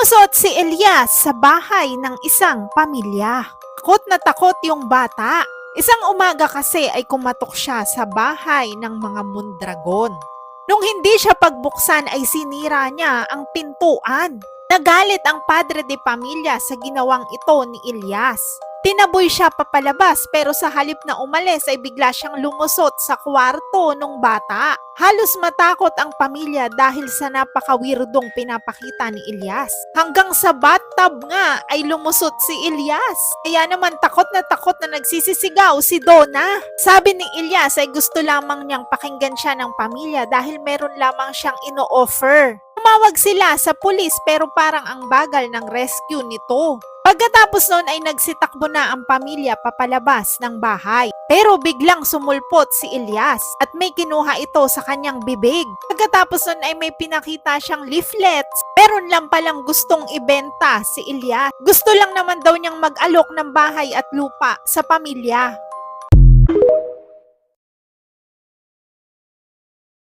Lumusot si Elias sa bahay ng isang pamilya. Takot na takot yung bata. Isang umaga kasi ay kumatok siya sa bahay ng mga mundragon. Nung hindi siya pagbuksan ay sinira niya ang pintuan. Nagalit ang padre de pamilya sa ginawang ito ni Elias. Tinaboy siya papalabas pero sa halip na umalis ay bigla siyang lumusot sa kwarto ng bata. Halos matakot ang pamilya dahil sa napakawirdong pinapakita ni Elias. Hanggang sa bathtub nga ay lumusot si Elias. Kaya naman takot na nagsisisigaw si Donna. Sabi ni Elias ay gusto lamang niyang pakinggan siya ng pamilya dahil meron lamang siyang ino-offer. Tumawag sila sa pulis pero parang ang bagal ng rescue nito. Pagkatapos noon ay nagsitakbo na ang pamilya papalabas ng bahay. Pero biglang sumulpot si Elias at may kinuha ito sa kanyang bibig. Pagkatapos noon ay may pinakita siyang leaflets. Meron lang palang gustong ibenta si Elias. Gusto lang naman daw niyang mag-alok ng bahay at lupa sa pamilya.